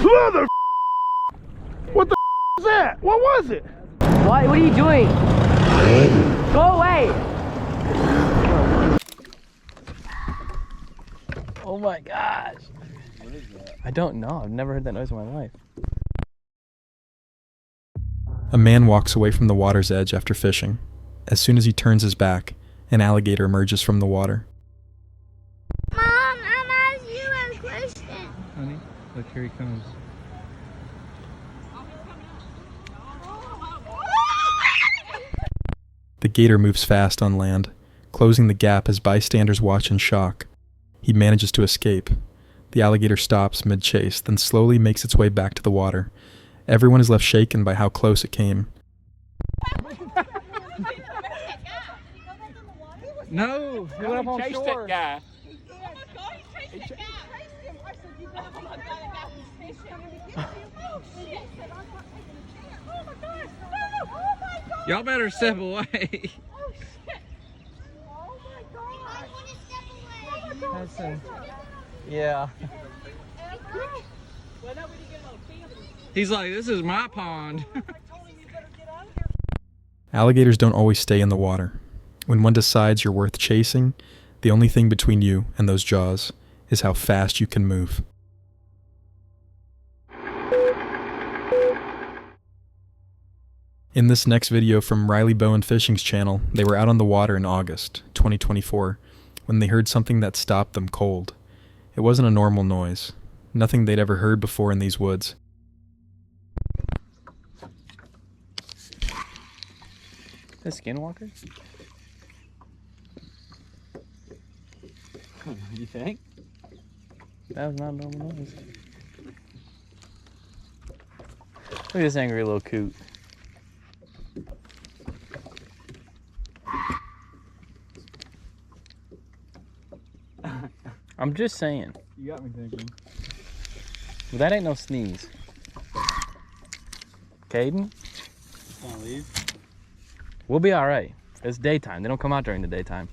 Mother. What the is that? What was it? What? What are you doing? Go away! Oh my gosh. What is that? I don't know. I've never heard that noise in my life. A man walks away from the water's edge after fishing. As soon as he turns his back, an alligator emerges from the water. Mom, I'm asking you a question. Honey, look, here he comes. The gator moves fast on land, closing the gap as bystanders watch in shock. He manages to escape. The alligator stops mid-chase, then slowly makes its way back to the water. Everyone is left shaken by how close it came. No, he went up on shore. That guy. Y'all better step away. Yeah. He's like, this is my pond. Alligators don't always stay in the water. When one decides you're worth chasing, the only thing between you and those jaws is how fast you can move. In this next video from Riley Bowen Fishing's channel, they were out on the water in August 2024 when they heard something that stopped them cold. It wasn't a normal noise, nothing they'd ever heard before in these woods. The skinwalker? You think? That was not a normal noise. Look at this angry little coot. I'm just saying. You got me thinking. Well, that ain't no sneeze. Caden? Want to leave? We'll be alright. It's daytime. They don't come out during the daytime.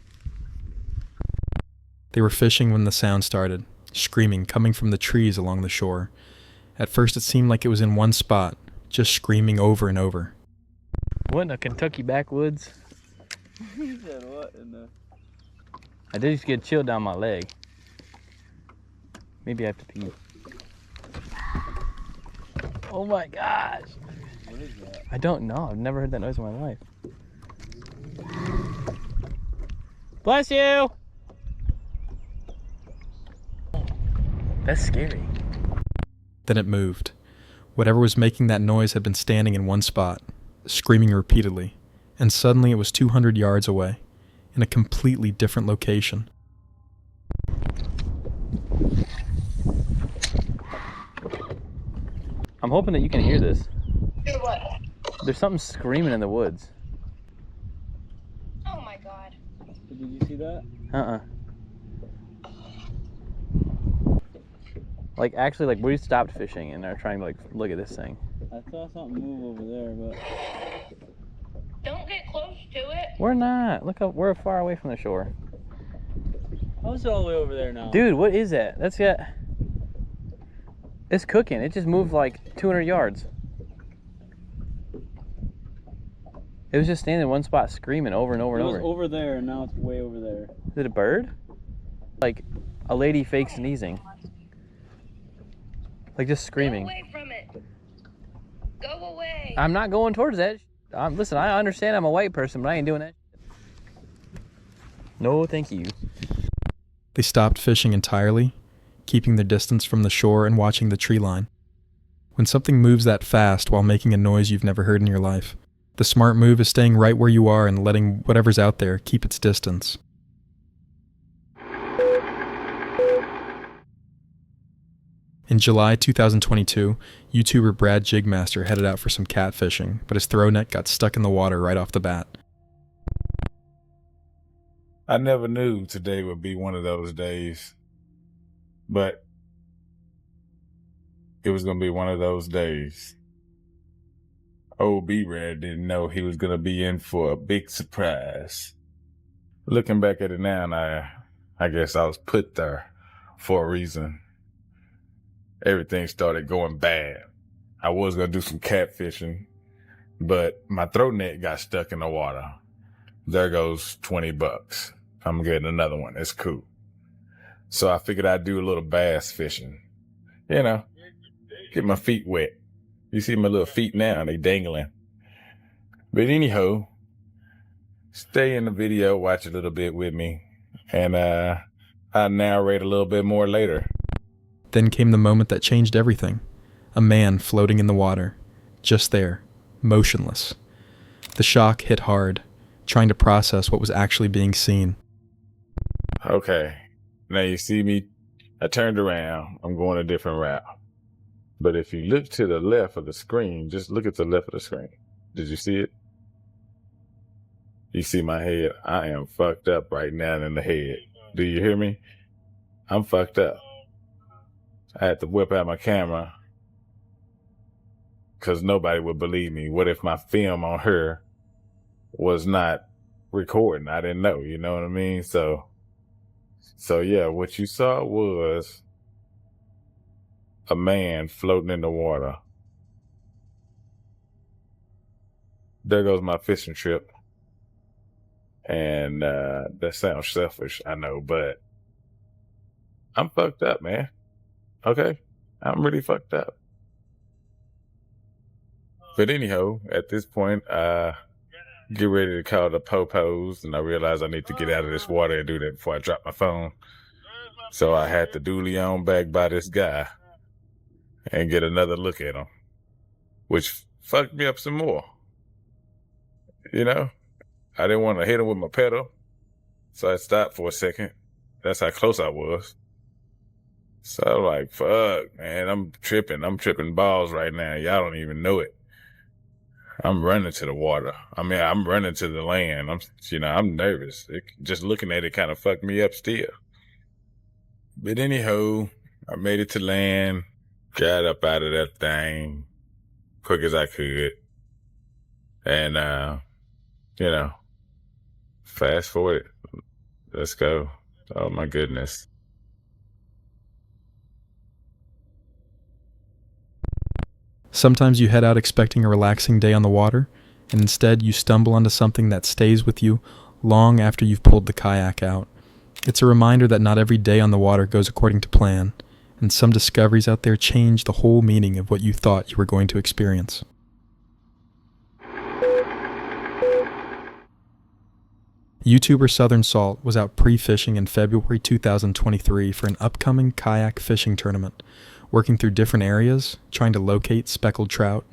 They were fishing when the sound started, screaming coming from the trees along the shore. At first it seemed like it was in one spot, just screaming over and over. What in the Kentucky backwoods? You said what in the... I did just get chilled down my leg. Maybe I have to pee. Oh my gosh. What is that? I don't know. I've never heard that noise in my life. Bless you! That's scary. Then it moved. Whatever was making that noise had been standing in one spot, screaming repeatedly, and suddenly it was 200 yards away, in a completely different location. I'm hoping that you can hear this. Hear what? There's something screaming in the woods. Oh my god. Did you see that? Uh-uh. Like, actually, like, we stopped fishing and are trying to, like, look at this thing. I saw something move over there, but... Don't get close to it. We're not. Look up. We're far away from the shore. How is it all the way over there now? Dude, what is that? That's got... It's cooking. It just moved, like, 200 yards. It was just standing in one spot screaming over and over It and was over. over there, and now it's way over there. Is it a bird? Like, a lady fake sneezing. Like, just screaming. Go away from it. Go away. I'm not going towards that. Listen, I understand I'm a white person, but I ain't doing that. No, thank you. They stopped fishing entirely, keeping their distance from the shore and watching the tree line. When something moves that fast while making a noise you've never heard in your life, the smart move is staying right where you are and letting whatever's out there keep its distance. In July 2022, YouTuber Brad Jigmaster headed out for some catfishing, but his throw net got stuck in the water right off the bat. I never knew today would be one of those days, but it was going to be one of those days. Old B-Rad didn't know he was going to be in for a big surprise. Looking back at it now, I guess I was put there for a reason. everything started going bad. I was going to do some catfishing, but my throat net got stuck in the water. There goes $20. I'm getting another one. It's cool. So I figured I'd do a little bass fishing. You know, get my feet wet. You see my little feet now, they dangling. But anyhow, stay in the video, watch a little bit with me, and I'll narrate a little bit more later. Then came the moment that changed everything. A man floating in the water, just there, motionless. The shock hit hard, trying to process what was actually being seen. Okay, now you see me, I turned around, I'm going a different route. But if you look to the left of the screen, just look at the left of the screen. Did you see it? You see my head? I am fucked up right now in the head. Do you hear me? I'm fucked up. I had to whip out my camera because nobody would believe me. What if my film on her was not recording? I didn't know, you know what I mean? So yeah, what you saw was a man floating in the water. There goes my fishing trip. And that sounds selfish, I know, but I'm fucked up, man. Okay? I'm really fucked up. But anyhow, at this point, I get ready to call the popos, and I realize I need to get out of this water and do that before I drop my phone. So I had to duly on back by this guy and get another look at him, which fucked me up some more. You know? I didn't want to hit him with my pedal, so I stopped for a second. That's how close I was. So I'm like, fuck, man, I'm tripping balls right now. Y'all don't even know it. I'm running to the water. I mean, I'm running to the land. I'm nervous. Just looking at it kind of fucked me up still. But anyhow, I made it to land, got up out of that thing quick as I could. And, fast forward. Let's go. Oh my goodness. Sometimes you head out expecting a relaxing day on the water, and instead you stumble onto something that stays with you long after you've pulled the kayak out. It's a reminder that not every day on the water goes according to plan, and some discoveries out there change the whole meaning of what you thought you were going to experience. YouTuber Southern Salt was out pre-fishing in February 2023 for an upcoming kayak fishing tournament, working through different areas, trying to locate speckled trout.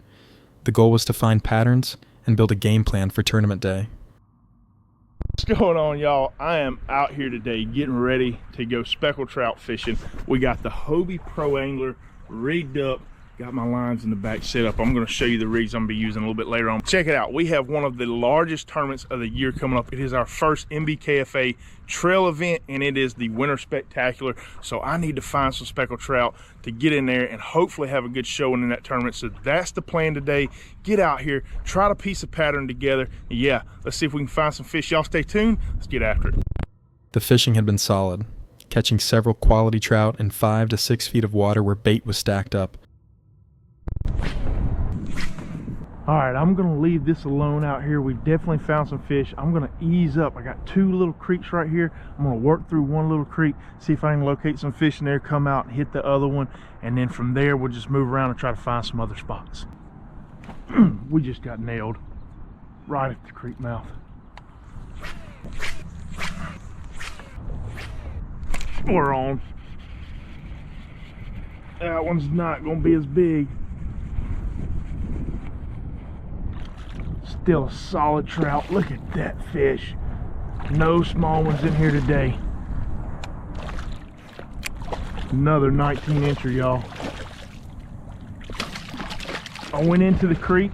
The goal was to find patterns and build a game plan for tournament day. What's going on, y'all? I am out here today getting ready to go speckled trout fishing. We got the Hobie Pro Angler rigged up. Got my lines in the back set up. I'm going to show you the rigs I'm going to be using a little bit later on. Check it out. We have one of the largest tournaments of the year coming up. It is our first MBKFA trail event, and it is the Winter Spectacular. So I need to find some speckled trout to get in there and hopefully have a good showing in that tournament. So that's the plan today. Get out here, try to piece a pattern together. And yeah, let's see if we can find some fish. Y'all stay tuned. Let's get after it. The fishing had been solid, catching several quality trout in 5 to 6 feet of water where bait was stacked up. All right, I'm gonna leave this alone out here. We've definitely found some fish. I'm gonna ease up. I got 2 little creeks right here. I'm gonna work through one little creek, see if I can locate some fish in there, come out and hit the other one, and then from there we'll just move around and try to find some other spots. We just got nailed right at the creek mouth. We're on. That one's not gonna be as big. Still a solid trout. Look at that fish. No small ones in here today. Another 19-incher, y'all. I went into the creek,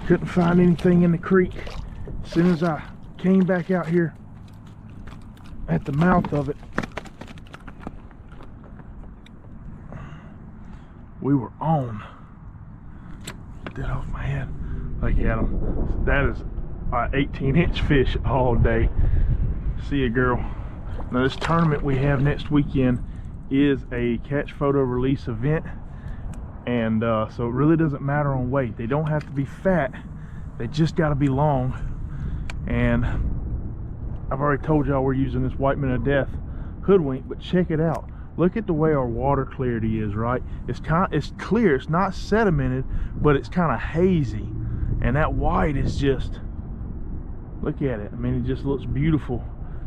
couldn't find anything in the creek. As soon as I came back out here at the mouth of it, we were on. Get that off my head. Look at them. That is an 18-inch fish all day. See ya, girl. Now this tournament we have next weekend is a catch, photo, release event, and so it really doesn't matter on weight. They don't have to be fat, they just got to be long. And I've already told y'all we're using this White Men of Death hoodwink, but check it out. Look at the way our water clarity is, right? It's clear, it's not sedimented, but it's kind of hazy. And that white is just, look at it. I mean, it just looks beautiful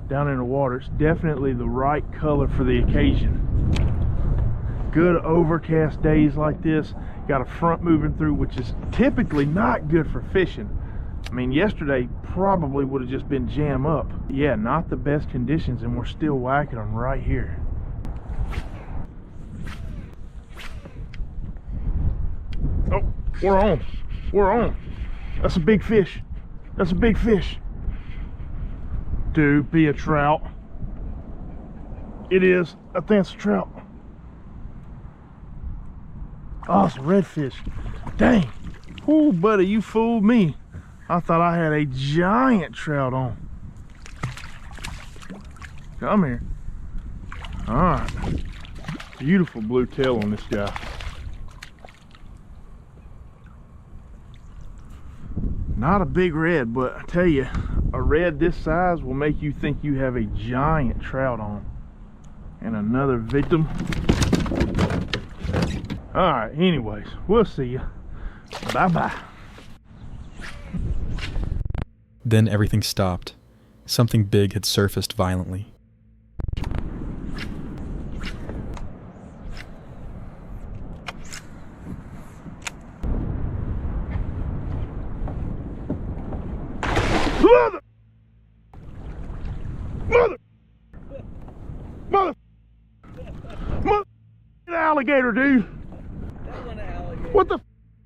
down in the water. It's definitely the right color for the occasion. Good overcast days like this, got a front moving through, which is typically not good for fishing. I mean, yesterday probably would have just been jam up. Yeah, not the best conditions, and we're still whacking them right here. Oh, we're on. We're on. That's a big fish. That's a big fish. Dude, be a trout. It is. I think it's a trout. Oh, it's a redfish. Dang. Oh, buddy, you fooled me. I thought I had a giant trout on. Come here. All right. Beautiful blue tail on this guy. Not a big red, but I tell you, a red this size will make you think you have a giant trout on. And another victim. All right, anyways, we'll see you. Bye-bye. Then everything stopped. Something big had surfaced violently. Mother alligator, dude. That wasn't an alligator. What the f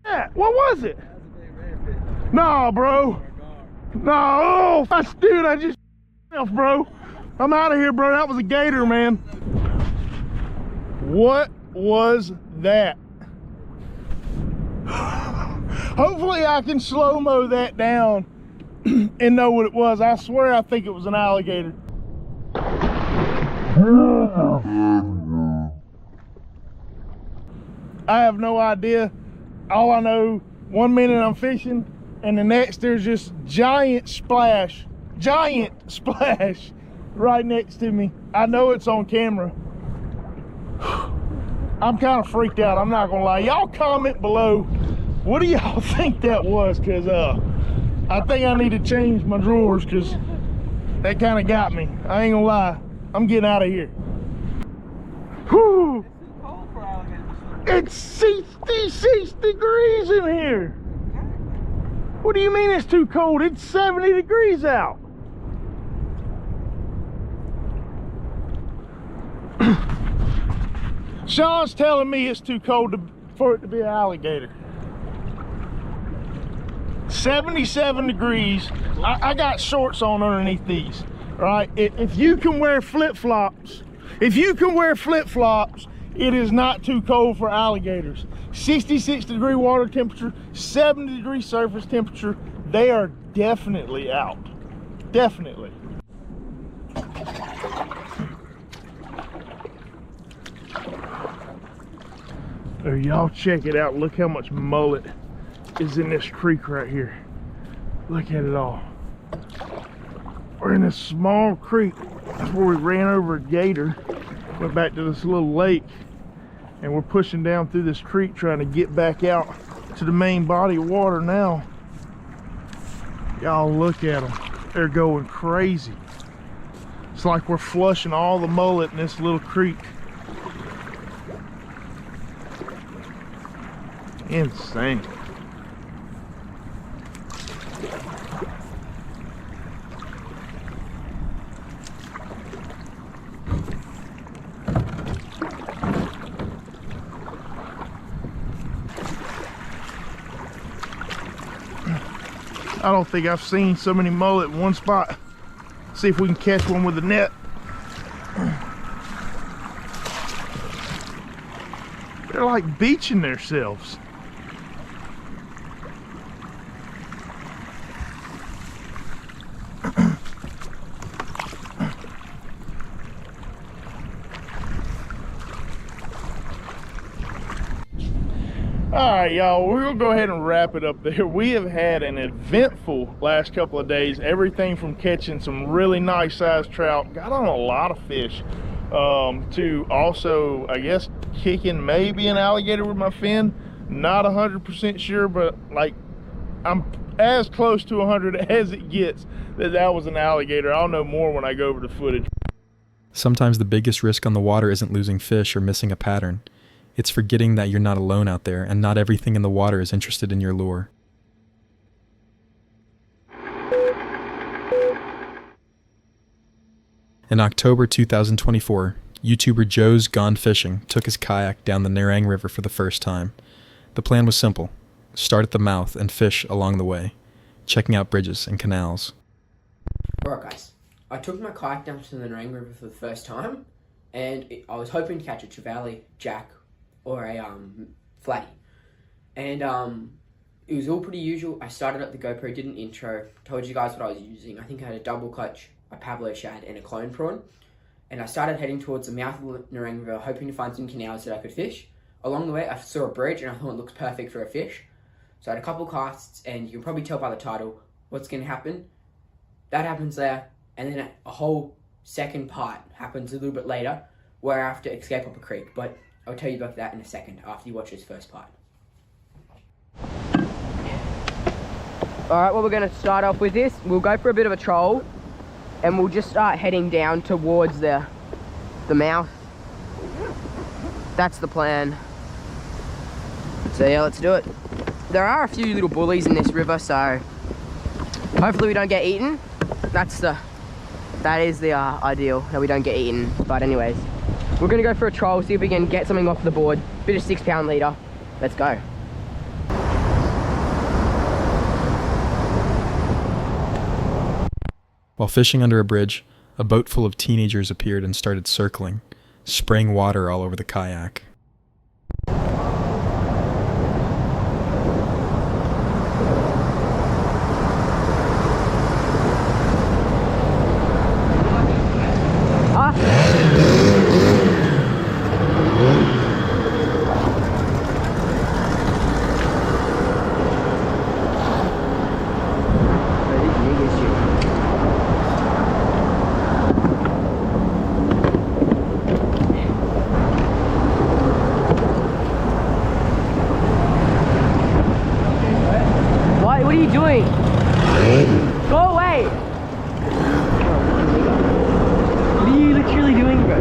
that? What was it? That was a big redfish. Nah, bro. No, dude, I just bro. I'm out of here, bro. That was a gator, man. What was that? Hopefully I can slow-mo that down and know what it was. I swear I think it was an alligator. I have no idea. All I know, 1 minute I'm fishing and the next there's just giant splash right next to me. I know it's on camera. I'm kind of freaked out, I'm not gonna lie. Y'all comment below, what do y'all think that was? Because I think I need to change my drawers, because that kind of got me. I ain't gonna lie, I'm getting out of here. Whew. It's 66 degrees in here. What do you mean it's too cold? It's 70 degrees out. Sean's telling me it's too cold for it to be an alligator. 77 degrees. I got shorts on underneath these, right? If you can wear flip-flops, it is not too cold for alligators. 66 degree water temperature, 70 degree surface temperature. They are definitely out. Definitely. Oh, y'all check it out. Look how much mullet is in this creek right here. Look at it all. We're in this small creek. That's where we ran over a gator. Went back to this little lake, and we're pushing down through this creek trying to get back out to the main body of water now. Y'all look at them. They're going crazy. It's like we're flushing all the mullet in this little creek. Insane. I don't think I've seen so many mullet in one spot. See if we can catch one with a net. They're like beaching themselves. All right, y'all, we're gonna go ahead and wrap it up there. We have had an eventful last couple of days. Everything from catching some really nice sized trout, got on a lot of fish, to also, I guess, kicking maybe an alligator with my fin. Not 100% sure, but like I'm as close to 100 as it gets that was an alligator. I'll know more when I go over the footage. Sometimes the biggest risk on the water isn't losing fish or missing a pattern. It's forgetting that you're not alone out there and not everything in the water is interested in your lure. In October 2024, YouTuber Joe's Gone Fishing took his kayak down the Nerang River for the first time. The plan was simple: start at the mouth and fish along the way, checking out bridges and canals. Alright guys, I took my kayak down to the Nerang River for the first time, and I was hoping to catch a trevally, jack, or a flatty. And it was all pretty usual. I started up the GoPro, did an intro, told you guys what I was using. I think I had a double clutch, a Pablo shad, and a clone prawn. And I started heading towards the mouth of the Nerang River, hoping to find some canals that I could fish. Along the way, I saw a bridge, and I thought it looked perfect for a fish. So I had a couple casts, and you can probably tell by the title what's going to happen. That happens there, and then a whole second part happens a little bit later, where I have to escape up a creek. But I'll tell you about that in a second, after you watch this first part. Alright, well, we're going to start off with this. We'll go for a bit of a troll, and we'll just start heading down towards the mouth. That's the plan. So yeah, let's do it. There are a few little bullies in this river, so hopefully we don't get eaten. That is the ideal, that we don't get eaten. But anyways, we're gonna go for a troll, see if we can get something off the board. Bit of 6 pound leader. Let's go. While fishing under a bridge, a boat full of teenagers appeared and started circling, spraying water all over the kayak. What are you doing? Go away! What are you literally doing, bro?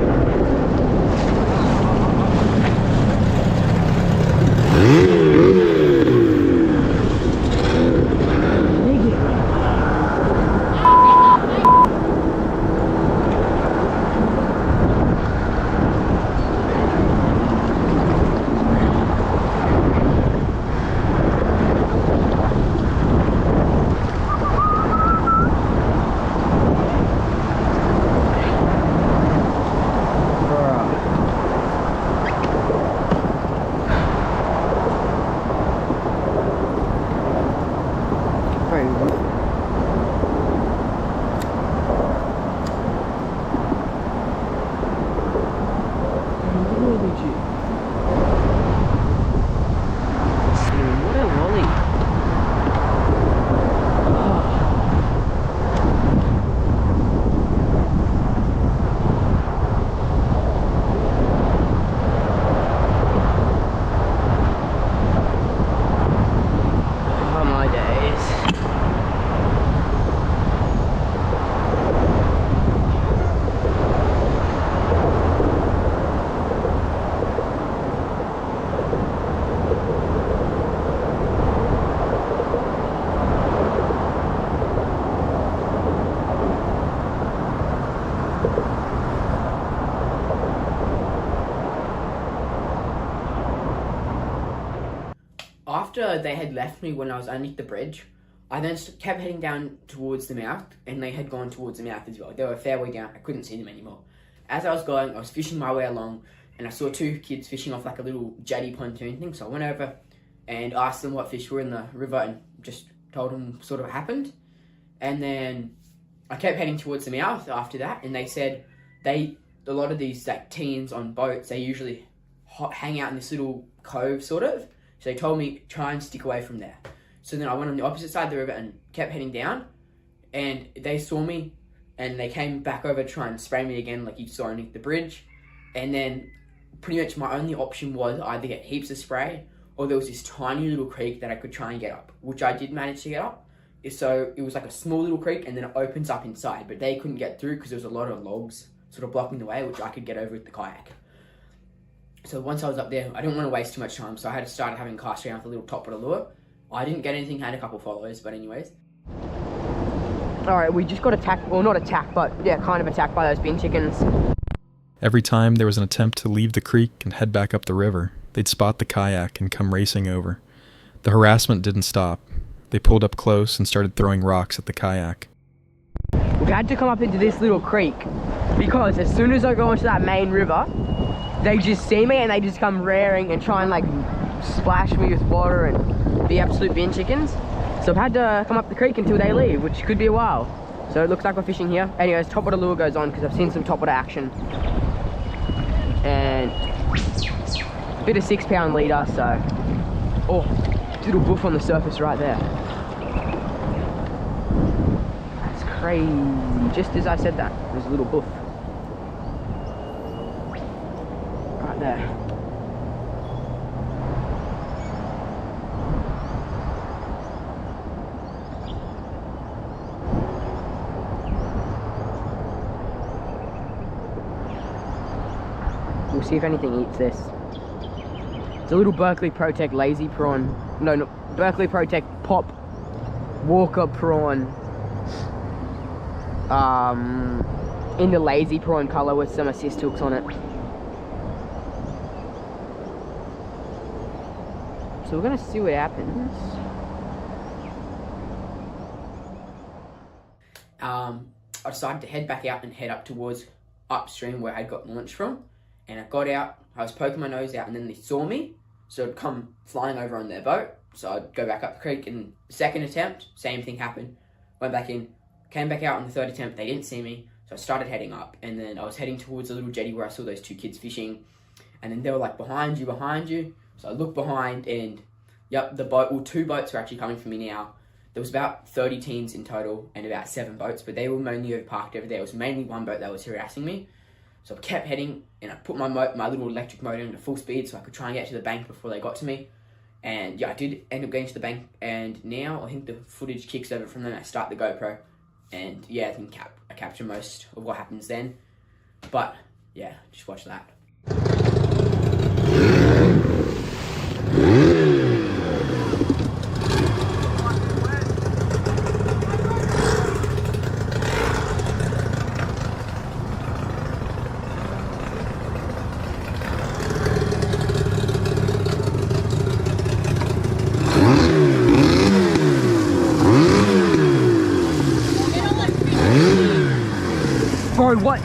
After they had left me when I was underneath the bridge, I then kept heading down towards the mouth, and they had gone towards the mouth as well. They were a fair way down. I couldn't see them anymore. As I was going, I was fishing my way along, and I saw 2 kids fishing off like a little jetty pontoon thing. So I went over and asked them what fish were in the river and just told them sort of what happened. And then I kept heading towards the mouth after that, and they said a lot of these like teens on boats, they usually hang out in this little cove sort of. So they told me, try and stick away from there. So then I went on the opposite side of the river and kept heading down. And they saw me and they came back over to try and spray me again like you saw underneath the bridge. And then pretty much my only option was either get heaps of spray or there was this tiny little creek that I could try and get up, which I did manage to get up. So it was like a small little creek and then it opens up inside, but they couldn't get through because there was a lot of logs sort of blocking the way, which I could get over with the kayak. So once I was up there, I didn't want to waste too much time, so I had to start having cast around with a little top of the lure. I didn't get anything, had a couple followers, but anyways. Alright, we just got attacked, well not attacked, but yeah, kind of attacked by those bin chickens. Every time there was an attempt to leave the creek and head back up the river, they'd spot the kayak and come racing over. The harassment didn't stop. They pulled up close and started throwing rocks at the kayak. We had to come up into this little creek because as soon as I go into that main river, they just see me and they just come rearing and try and like splash me with water and be absolute bin chickens. So I've had to come up the creek until they leave, which could be a while. So it looks like we're fishing here. Anyways, top water lure goes on because I've seen some top water action. And a bit of 6 pound leader, so. Oh, little boof on the surface right there. That's crazy. Just as I said that, there's a little boof. Right there. We'll see if anything eats this. It's a little Berkeley Protect lazy prawn. No, not Berkeley Protect pop Walker prawn. In the lazy prawn color with some assist hooks on it. So we're gonna see what happens. I decided to head back out and head up towards upstream where I got launched from. And I got out, I was poking my nose out and then they saw me. So I'd come flying over on their boat. So I'd go back up the creek and the second attempt, same thing happened. Went back in, came back out on the third attempt, they didn't see me. So I started heading up and then I was heading towards a little jetty where I saw those 2 kids fishing. And then they were like, behind you, behind you. So I looked behind and yep, the boat, well 2 boats were actually coming for me now. There was about 30 teams in total and about 7 boats, but they were mainly parked over there. It was mainly 1 boat that was harassing me. So I kept heading and I put my little electric motor into full speed so I could try and get to the bank before they got to me. And yeah, I did end up getting to the bank and now I think the footage kicks over from then. I start the GoPro and yeah, I think I capture most of what happens then. But yeah, just watch that. Bro, what?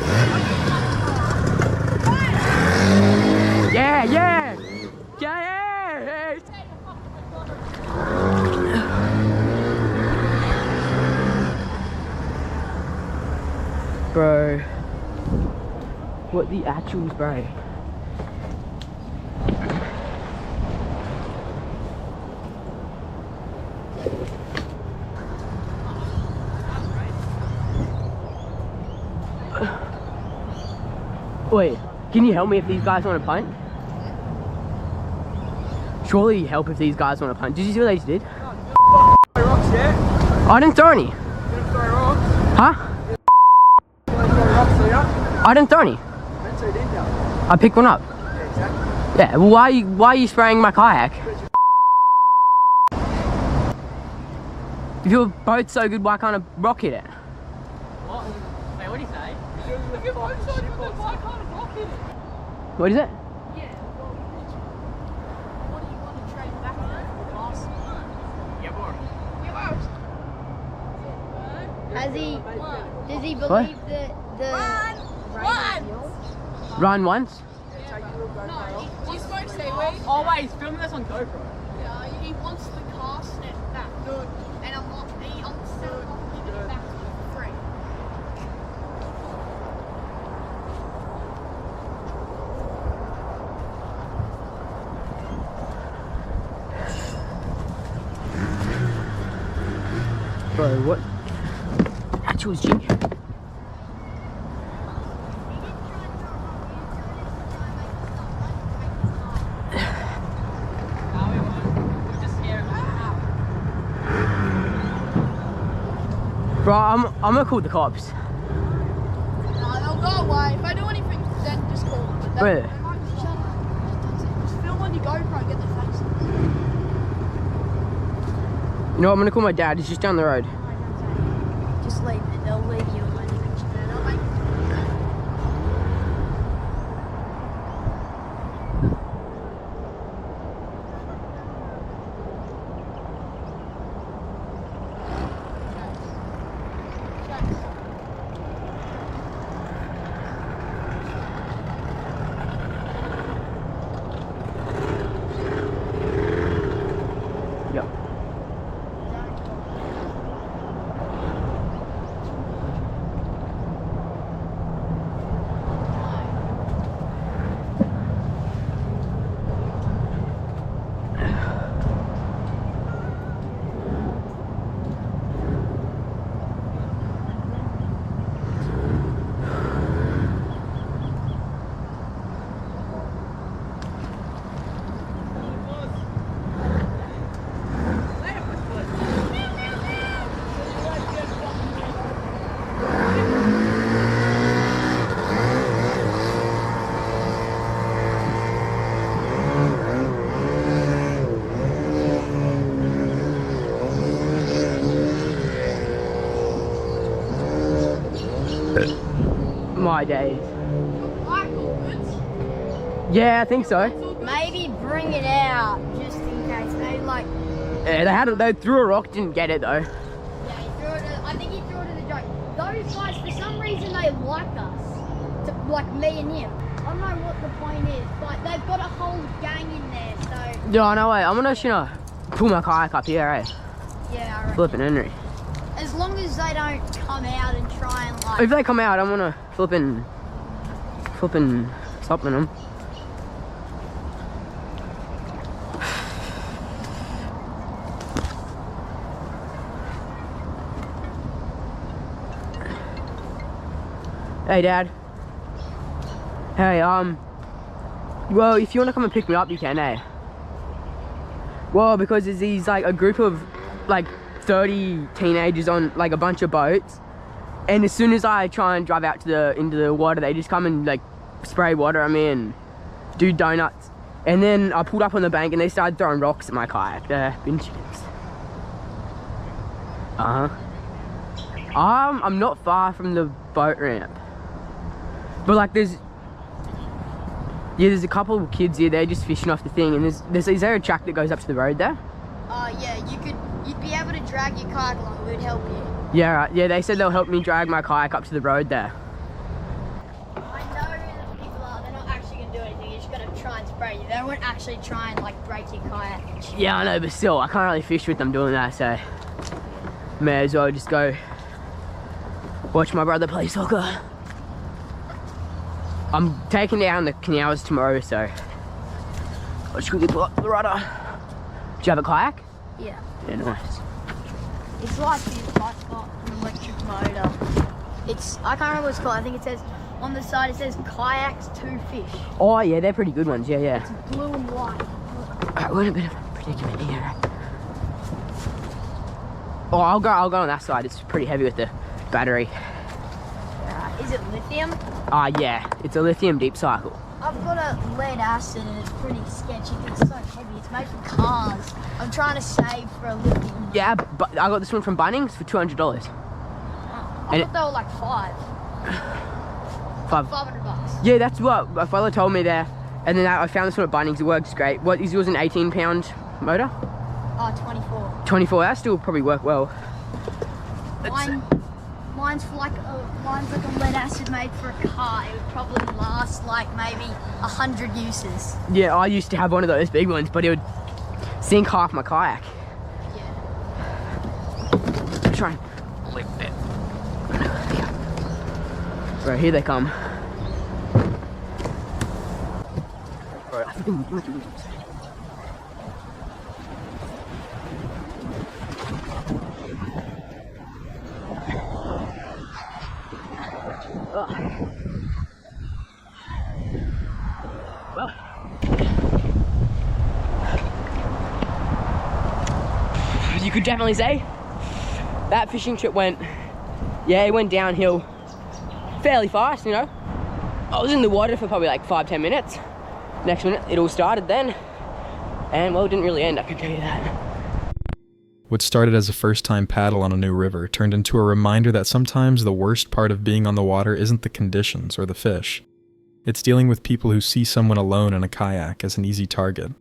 Yeah, yeah! Yeah! Bro. What the actuals, bro? Wait, can you help me if these guys want to punt? Surely you help if these guys want to punt. Did you see what they just did? Rocks, yeah? I didn't throw any. You gonna throw rocks? Huh? You wanna throw rocks, so yeah? I didn't throw any. Meant to, didn't you? I picked one up. Yeah, exactly. Yeah, well why are you spraying my kayak? If your boat's so good, why can't a rock hit it? What? Wait, what do you say? If your boat's so good, then why can't a rock hit it? What is it? Yeah, well, what do you want to trade back in the last one? Has he, does he believe that the rain is yours? Run once? No, he smokes seaweed. Oh wait, he's filming this on GoPro. Yeah, he wants the cast net back. Good. And I'm not, I'm still not giving it back to him for free. Bro, what? Actual jig. Bro, I'm gonna call the cops. No, they'll go away. If I do anything, then just call them. They Where? might just shut up. Just film on your GoPro and get their faces. You know what, I'm gonna call my dad, he's just down the road. Just leave it. They'll leave you alone eventually. They'll make Yep. My days. Yeah, I think so. maybe bring it out just in case. Maybe like, Yeah, they threw a rock, didn't get it though. yeah, he threw it. I think he threw it in a joke. Those guys, for some reason, they like us, like me and him. I don't know what the point is, but they've got a whole gang in there. So Yeah, no way. I'm gonna pull my kayak up here, eh? yeah, I reckon. Flipping Henry. As long as they don't come out and try and like. If they come out, I'm gonna flipping stopping them. Hey, Dad. Hey, well, if you want to come and pick me up, you can, eh? Well, because there's these, like, a group of, like, 30 teenagers on, like, a bunch of boats. And as soon as I try and drive out to into the water, they just come and, like, spray water at me and do donuts. And then I pulled up on the bank and they started throwing rocks at my kayak. They're bin chickens. I'm not far from the boat ramp. But like there's a couple of kids here, they're just fishing off the thing, and is there a track that goes up to the road there? Yeah, you'd be able to drag your kayak along, it would help you. Yeah, right. Yeah, they said they'll help me drag my kayak up to the road there. I know who the people are, they're not actually going to do anything, you're just going to try and spray you. They won't actually try and like break your kayak and shit. Yeah, I know, but still, I can't really fish with them doing that, so may as well just go watch my brother play soccer. I'm taking down the canals tomorrow, so I'll just quickly pull up the rudder. Do you have a kayak? Yeah. Yeah, nice. It's like this, but it's got an electric motor. I can't remember what it's called. I think it says, on the side it says kayaks to fish. Oh yeah, they're pretty good ones, yeah. It's blue and white. Alright, we're in a bit of a predicament here. Oh, I'll go on that side. It's pretty heavy with the battery. Is it lithium? Yeah, it's a lithium deep cycle. I've got a lead acid and it's pretty sketchy because it's so heavy. It's made for cars. I'm trying to save for a lithium. Yeah, but I got this one from Bunnings for $200. I thought they were like $500. Yeah, that's what my father told me there. And then I found this one at Bunnings. It works great. What is yours, an 18-pound motor? 24. 24. That still probably work well. Mine's like a lead acid made for a car. It would probably last like maybe 100 uses. Yeah, I used to have one of those big ones, but it would sink half my kayak. Yeah. Try and lift it. Right, here they come. could definitely say that fishing trip went, yeah, it went downhill fairly fast, you know. I was in the water for probably like 5-10 minutes. Next minute, it all started then. And well, it didn't really end, I can tell you that. What started as a first-time paddle on a new river turned into a reminder that sometimes the worst part of being on the water isn't the conditions or the fish. It's dealing with people who see someone alone in a kayak as an easy target.